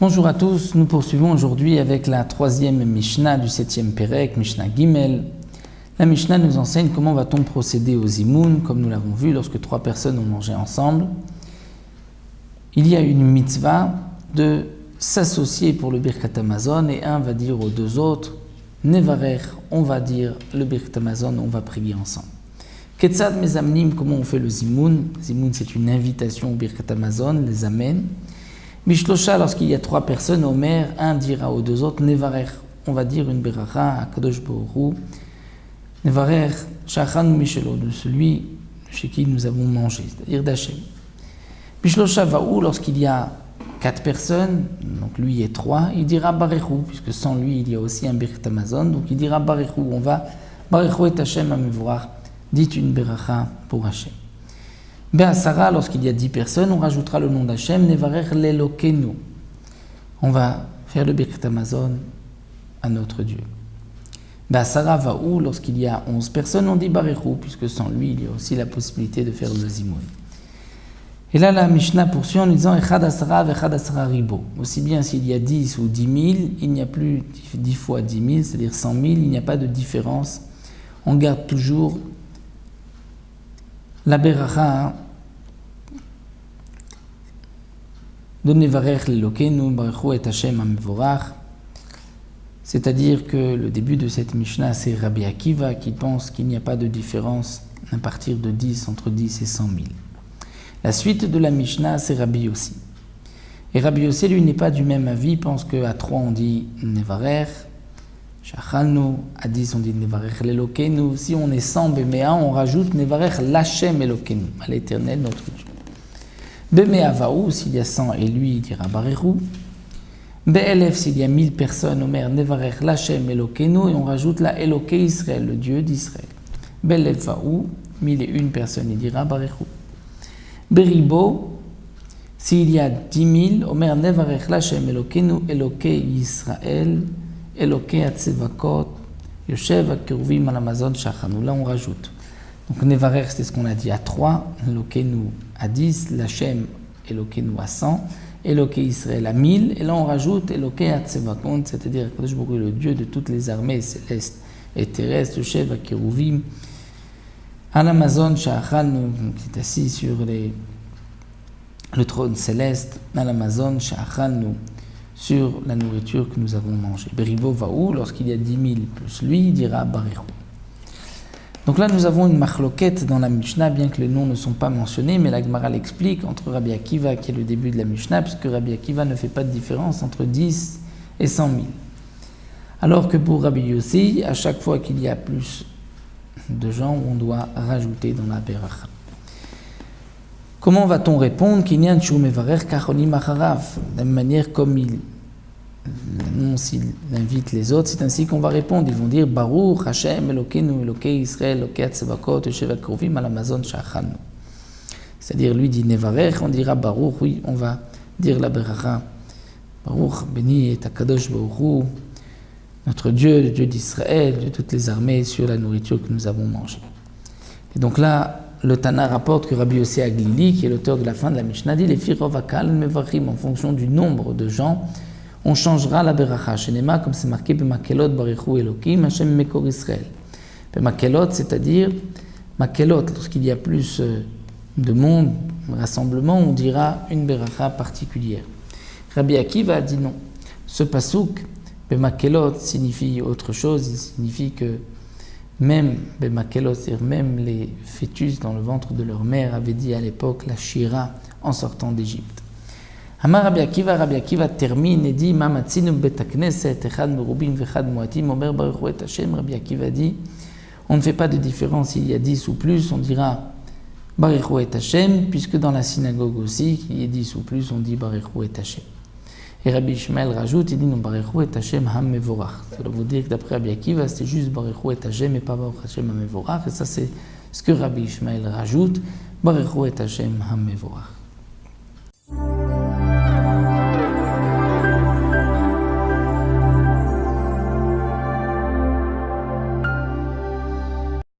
Bonjour à tous, nous poursuivons aujourd'hui avec la troisième Mishnah du 7e Pérec, Mishnah Gimel. La Mishnah nous enseigne comment va-t-on procéder au Zimoun, comme nous l'avons vu lorsque trois personnes ont mangé ensemble. Il y a une mitzvah de s'associer pour le Birkat Hamazon et un va dire aux deux autres, Nevarer, on va dire le Birkat Hamazon, on va prier ensemble. Ketzad mezamnim, comment on fait le Zimoun? Zimoun, c'est une invitation au Birkat Hamazon, les amène. Mishlosha, lorsqu'il y a trois personnes, Omer, un dira aux deux autres, Nevarer, on va dire une beracha à Kadosh Baruch Hu, Nevarer, Shachan Mishelo, de celui chez qui nous avons mangé, c'est-à-dire d'Hachem. Mishlosha Vaou, lorsqu'il y a quatre personnes, donc lui et trois, il dira Barechu, puisque sans lui il y a aussi un Birkat Hamazon, donc il dira Barechu, on va Barechu et Hachem Amevorach, dites une beracha pour Hachem. Be'asara, lorsqu'il y a 10 personnes, on rajoutera le nom d'Hachem, Nevarer l'Elokenu. On va faire le Birkat Hamazon à notre Dieu. Be'asara Vaou, lorsqu'il y a 11 personnes, on dit Barechu, puisque sans lui, il y a aussi la possibilité de faire le Zimoun. Et là, la Mishnah poursuit en disant Echad Asara v'Echad Asara Ribo. Aussi bien s'il y a 10 ou 10 000, il n'y a plus 10 fois 10 000, c'est-à-dire 100 000, il n'y a pas de différence. On garde toujours la beracha de Nevarer l'Elokenu, Barechu et Hachem Amevorach. C'est-à-dire que le début de cette Mishnah, c'est Rabbi Akiva qui pense qu'il n'y a pas de différence à partir de 10, entre 10 et 100 000. La suite de la Mishnah, c'est Rabbi Yossi. Et Rabbi Yossi, lui, n'est pas du même avis, pense qu'à 3 on dit Nevarer, Shachalnu, à 10 on dit Nevarer l'Elokenu. Si on est 100 Béméa, on rajoute Nevarer l'Hachem Elokenu, à l'Éternel notre Dieu. Béméa Vaou, s'il y a 100 et lui, il dira Barechu. Be'elef, s'il y a 1000 personnes, Omer Nevarer l'Hachem Elokenu, et on rajoute la Eloke Israël, le Dieu d'Israël. Be'elef Vaou, 1001 personnes, il dira Barechu. Beribo, s'il y a 10 000, Omer Nevarer l'Hachem Elokenu, Eloke Israël, Eloke Atzevakot, Yoshev Akeruvim Alamazon Shachanu. Là, on rajoute. Donc, Nevarer, c'est ce qu'on a dit à 3, Elokenu à 10, l'Hachem Elokenu à 100, Eloke Israël à 1000, et là, on rajoute Eloke Atzevakot, c'est-à-dire Kadosh Baruch Hu, le Dieu de toutes les armées célestes et terrestres, Yoshev Akeruvim Alamazon Shachanu, qui est assis sur le trône céleste, Alamazon Shachanu, sur la nourriture que nous avons mangée. Beribo Vaou, lorsqu'il y a 10 000 plus lui, il dira Barechu. Donc là, nous avons une machloquette dans la Mishnah, bien que les noms ne sont pas mentionnés, mais la Gemara l'explique entre Rabbi Akiva, qui est le début de la Mishnah, puisque Rabbi Akiva ne fait pas de différence entre 10 et 100 000. Alors que pour Rabbi Yossi, à chaque fois qu'il y a plus de gens, on doit rajouter dans la beracha. Comment va-t-on répondre? De la même manière comme il annonce, il invite les autres, c'est ainsi qu'on va répondre. Ils vont dire Baruch Hashem Elokenu Eloke Israël Eloke Atzevakot Yoshev Akeruvim Alamazon Shachanu. C'est-à-dire lui dit Nevarer, on dira Baruch, oui, on va dire la beracha. Baruch béni est Akadosh Baruch Hu, notre Dieu, le Dieu d'Israël, de toutes les armées, sur la nourriture que nous avons mangée. Et donc là, le Tana rapporte que Rabbi Yossi Aglili, qui est l'auteur de la fin de la Mishnah, dit les Firovakal Mevachim, en fonction du nombre de gens, on changera la beracha. Shenema, comme c'est marqué, Bemakelot Barechu Elokim, Hashem Mekor Israël. Bemakelot, c'est-à-dire, Makelot, lorsqu'il y a plus de monde, rassemblement, on dira une beracha particulière. Rabbi Akiva a dit non. Ce pasouk, Bemakelot, signifie autre chose, il signifie que même Bemakelot, c'est-à-dire même les fœtus dans le ventre de leur mère, avaient dit à l'époque la Shira en sortant d'Égypte. Amar Rabbi Akiva termine et dit Mamatzinu betakneset echad merubim vechad moatim omer baruch hu et Hashem. Rabbi Akiva dit on ne fait pas de différence s'il y a 10 ou plus, on dira baruch hu et Hashem, puisque dans la synagogue aussi, qu'il y ait 10 ou plus, on dit baruch hu et Hashem. Et Rabbi Ishmael rajoute, il dit non, Baruch Hu et Hashem ha-mevorach. Ça veut dire que d'après Rabbi Akiva, c'est juste Baruch Hu et Hashem et pas Baruch Hashem ha-mevorach. Et ça, c'est ce que Rabbi Ishmael rajoute, Baruch Hu et Hashem ha-mevorach.